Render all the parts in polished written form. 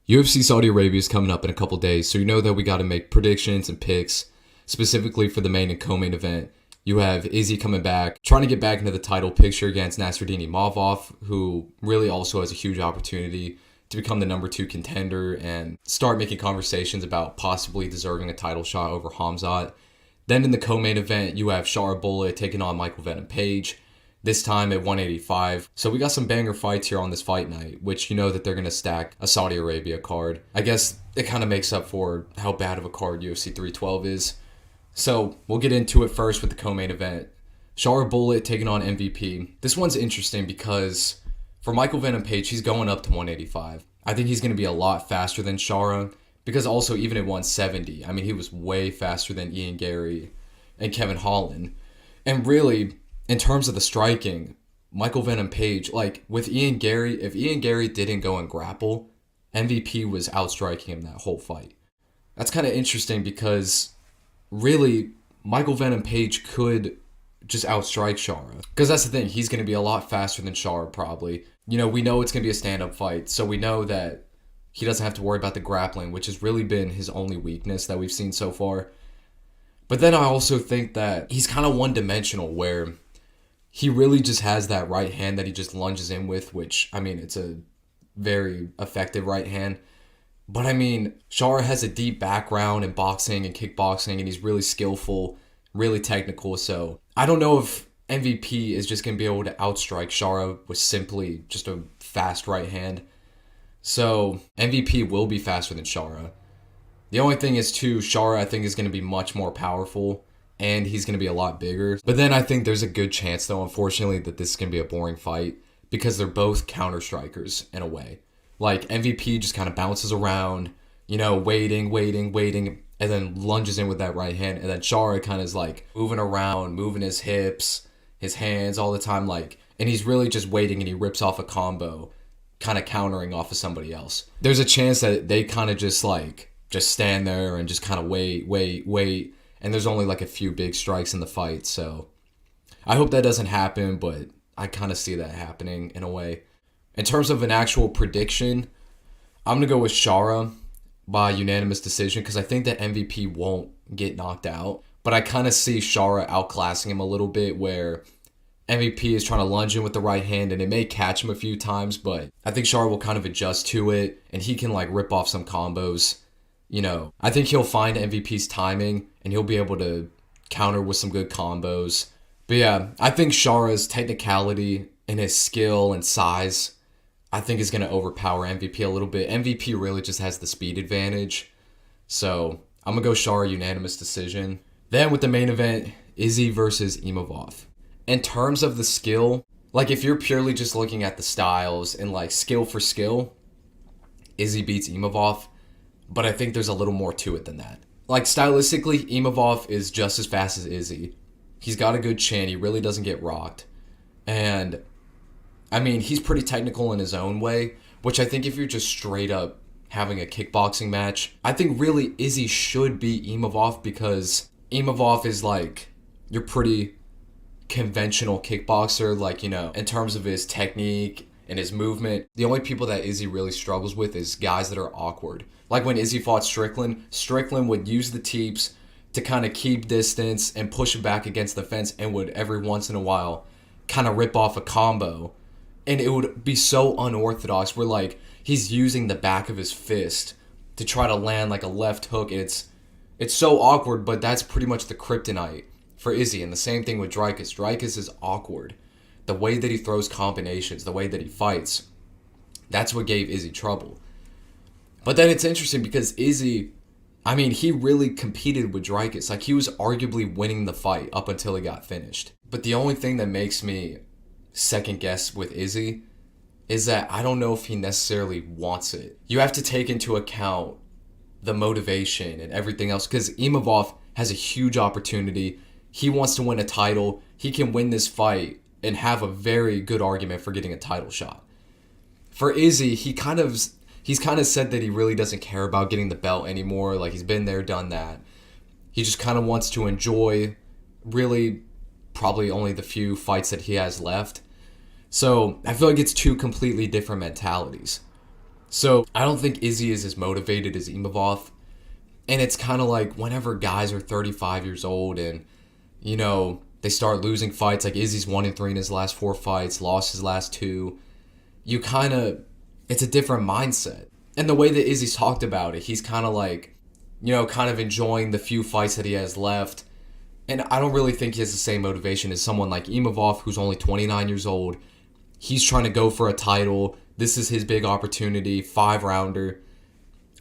UFC Saudi Arabia is coming up in a couple days, so you know that we got to make predictions and picks specifically for the main and co-main event. You have Izzy coming back, trying to get back into the title picture against Nasruddin Imavov, who really also has a huge opportunity to become the number 2 contender and start making conversations about possibly deserving a title shot over Hamzat. Then in the co-main event, you have Shara Bullet taking on Michael Venom Page, this time at 185. So we got some banger fights here on this fight night, which you know that they're going to stack a Saudi Arabia card. I guess it kind of makes up for how bad of a card UFC 312 is. So we'll get into it first with the co-main event. Shara Bullet taking on MVP. This one's interesting because for Michael Venom Page, he's going up to 185. I think he's going to be a lot faster than Shara because also even at 170, I mean, he was way faster than Ian Gary and Kevin Holland. And really, in terms of the striking, Michael Venom Page, like with Ian Gary, if Ian Gary didn't go and grapple, MVP was outstriking him that whole fight. That's kind of interesting because really, Michael Venom Page could just outstrike Shara. Because that's the thing, he's going to be a lot faster than Shara probably. You know, we know it's going to be a stand-up fight, so we know that he doesn't have to worry about the grappling, which has really been his only weakness that we've seen so far. But then I also think that he's kind of one-dimensional where he really just has that right hand that he just lunges in with, which, I mean, it's a very effective right hand. But I mean, Shara has a deep background in boxing and kickboxing, and he's really skillful, really technical. So I don't know if MVP is just going to be able to outstrike Shara with simply just a fast right hand. So MVP will be faster than Shara. The only thing is, too, Shara I think is going to be much more powerful, and he's going to be a lot bigger. But then I think there's a good chance, though, unfortunately, that this is going to be a boring fight because they're both counter-strikers in a way. Like, MVP just kind of bounces around, you know, waiting, and then lunges in with that right hand. And then Shara kind of is like moving around, moving his hips, his hands all the time, like, and he's really just waiting and he rips off a combo, kind of countering off of somebody else. There's a chance that they kind of just stand there and just kind of wait. And there's only like a few big strikes in the fight. So I hope that doesn't happen, but I kind of see that happening in a way. In terms of an actual prediction, I'm going to go with Shara by unanimous decision because I think that MVP won't get knocked out. But I kind of see Shara outclassing him a little bit where MVP is trying to lunge in with the right hand and it may catch him a few times, but I think Shara will kind of adjust to it and he can like rip off some combos. You know, I think he'll find MVP's timing and he'll be able to counter with some good combos. But yeah, I think Shara's technicality and his skill and size, I think is going to overpower MVP a little bit. MVP really just has the speed advantage. So I'm going to go Shara unanimous decision. Then with the main event, Izzy versus Imavov. In terms of the skill, like if you're purely just looking at the styles and like skill for skill, Izzy beats Imavov. But I think there's a little more to it than that. Like stylistically, Imavov is just as fast as Izzy. He's got a good chin. He really doesn't get rocked. And I mean, he's pretty technical in his own way, which I think if you're just straight up having a kickboxing match, I think really Izzy should beat Imavov because Imavov is like your pretty conventional kickboxer, like, you know, in terms of his technique and his movement. The only people that Izzy really struggles with is guys that are awkward. Like when Izzy fought Strickland, Strickland would use the teeps to kind of keep distance and push him back against the fence and would every once in a while kind of rip off a combo. And it would be so unorthodox where like he's using the back of his fist to try to land like a left hook. And it's so awkward, but that's pretty much the kryptonite for Izzy. And the same thing with Dricus. Dricus is awkward. The way that he throws combinations, the way that he fights, that's what gave Izzy trouble. But then it's interesting because Izzy, I mean, he really competed with Dricus. Like he was arguably winning the fight up until he got finished. But the only thing that makes me second guess with Izzy is that I don't know if he necessarily wants it. You have to take into account the motivation and everything else because Imavov has a huge opportunity. He wants to win a title. He can win this fight and have a very good argument for getting a title shot. For Izzy, he's kind of said that he really doesn't care about getting the belt anymore. Like he's been there, done that. He just kind of wants to enjoy really probably only the few fights that he has left. So I feel like it's two completely different mentalities. So I don't think Izzy is as motivated as Imavov. And it's kind of like whenever guys are 35 years old and, they start losing fights, like Izzy's 1-3 in his last 4 fights, lost his last 2, it's a different mindset. And the way that Izzy's talked about it, he's kind of like, kind of enjoying the few fights that he has left. And I don't really think he has the same motivation as someone like Imavov, who's only 29 years old. He's trying to go for a title. This is his big opportunity, 5-rounder.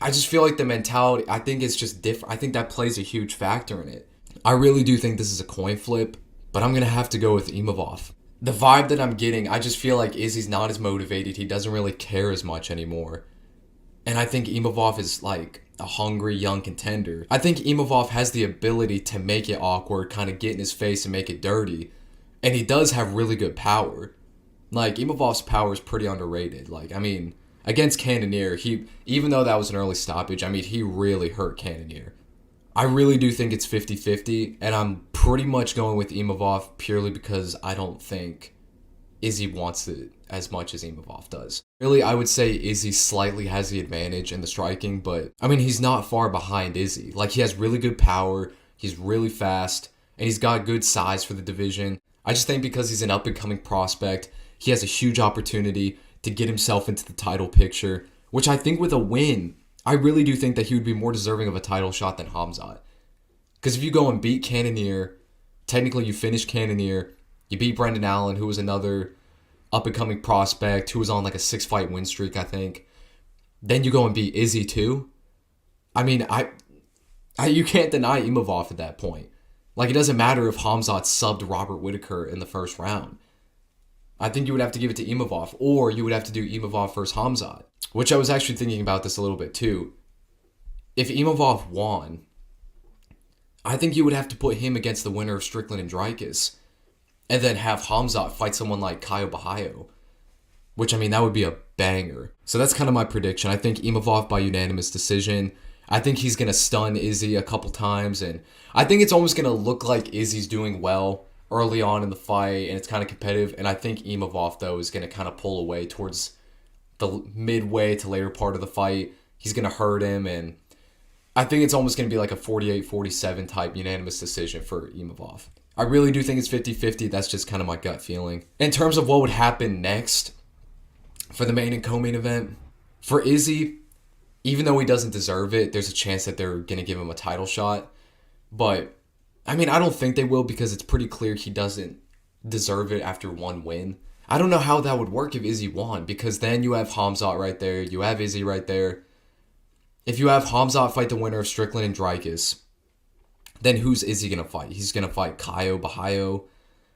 I just feel like the mentality, I think it's just different. I think that plays a huge factor in it. I really do think this is a coin flip, but I'm going to have to go with Imavov. The vibe that I'm getting, I just feel like Izzy's not as motivated. He doesn't really care as much anymore. And I think Imavov is like a hungry young contender. I think Imavov has the ability to make it awkward, kind of get in his face and make it dirty. And he does have really good power. Like, Imavov's power is pretty underrated. Like, I mean, against Cannonier, even though that was an early stoppage, I mean, he really hurt Cannonier. I really do think it's 50-50, and I'm pretty much going with Imavov purely because I don't think Izzy wants it as much as Imavov does. Really, I would say Izzy slightly has the advantage in the striking, but, I mean, he's not far behind Izzy. Like, he has really good power, he's really fast, and he's got good size for the division. I just think because he's an up-and-coming prospect, he has a huge opportunity to get himself into the title picture, which I think with a win, I really do think that he would be more deserving of a title shot than Khamzat. Because if you go and beat Cannonier, technically you finish Cannonier, you beat Brendan Allen, who was another up-and-coming prospect, who was on like a 6-fight win streak, I think. Then you go and beat Izzy too. I mean, you can't deny Imavov at that point. Like, it doesn't matter if Khamzat subbed Robert Whitaker in the first round. I think you would have to give it to Imavov, or you would have to do Imavov versus Khamzat, which I was actually thinking about this a little bit too. If Imavov won, I think you would have to put him against the winner of Strickland and Dricus, and then have Khamzat fight someone like Caio Bahaio, which, I mean, that would be a banger. So that's kind of my prediction. I think Imavov by unanimous decision. I think he's going to stun Izzy a couple times, and I think it's almost going to look like Izzy's doing well early on in the fight, and it's kind of competitive, and I think Imavov, though, is going to kind of pull away towards the midway to later part of the fight. He's going to hurt him, and I think it's almost going to be like a 48-47 type unanimous decision for Imavov. I really do think it's 50-50. That's just kind of my gut feeling. In terms of what would happen next for the main and co-main event, for Izzy, even though he doesn't deserve it, there's a chance that they're going to give him a title shot. But, I mean, I don't think they will because it's pretty clear he doesn't deserve it after one win. I don't know how that would work if Izzy won, because then you have Khamzat right there, you have Izzy right there. If you have Khamzat fight the winner of Strickland and Dricus, then who's Izzy going to fight? He's going to fight Caio Bahaio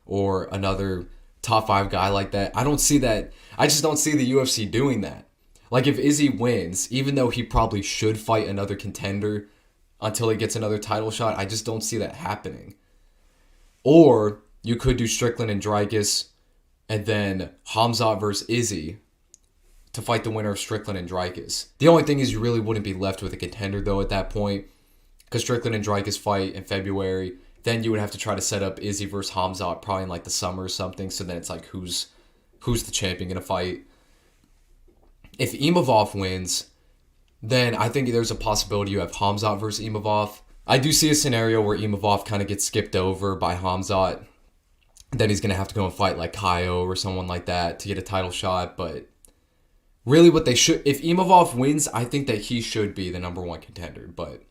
or another top 5 guy like that. I don't see that. I just don't see the UFC doing that. Like, if Izzy wins, even though he probably should fight another contender until he gets another title shot, I just don't see that happening. Or you could do Strickland and Dricus and then Khamzat versus Izzy to fight the winner of Strickland and Dricus. The only thing is you really wouldn't be left with a contender, though, at that point, because Strickland and Dricus fight in February. Then you would have to try to set up Izzy versus Khamzat probably in like the summer or something. So then it's like, who's the champion going to fight? If Imavov wins, then I think there's a possibility you have Khamzat versus Imavov. I do see a scenario where Imavov kind of gets skipped over by Khamzat. Then he's going to have to go and fight like Caio or someone like that to get a title shot. But really what they should... If Imavov wins, I think that he should be the number 1 contender. But,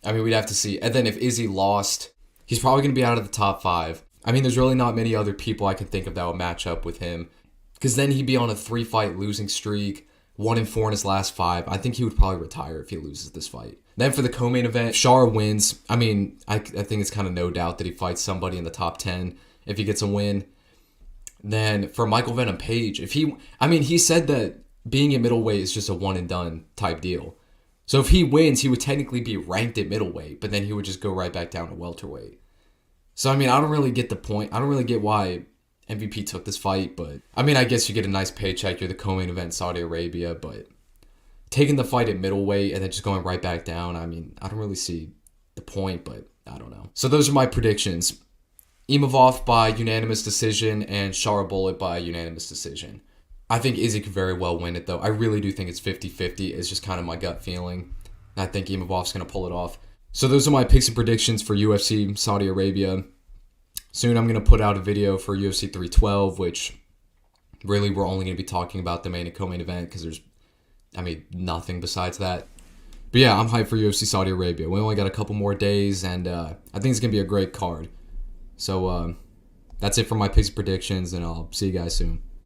I mean, we'd have to see. And then if Izzy lost, he's probably going to be out of the top 5. I mean, there's really not many other people I can think of that would match up with him. Because then he'd be on a 3-fight losing streak, 1-4 in his last 5. I think he would probably retire if he loses this fight. Then for the co-main event, Shara wins. I mean, I think it's kind of no doubt that he fights somebody in the top 10 if he gets a win. Then for Michael Venom Page, he said that being at middleweight is just a one and done type deal. So if he wins, he would technically be ranked at middleweight, but then he would just go right back down to welterweight. So, I mean, I don't really get the point. I don't really get why MVP took this fight, but I mean, I guess you get a nice paycheck. You're the co-main event in Saudi Arabia, but taking the fight at middleweight and then just going right back down, I mean, I don't really see the point, but I don't know. So those are my predictions. Imavov by unanimous decision and Shara Bullet by unanimous decision. I think Izzy could very well win it, though. I really do think it's 50-50. It's just kind of my gut feeling. I think Imavov's going to pull it off. So those are my picks and predictions for UFC Saudi Arabia. Soon I'm going to put out a video for UFC 312, which really we're only going to be talking about the main and co-main event because there's, nothing besides that. But yeah, I'm hyped for UFC Saudi Arabia. We only got a couple more days, and I think it's going to be a great card. So that's it for my picks and predictions, and I'll see you guys soon.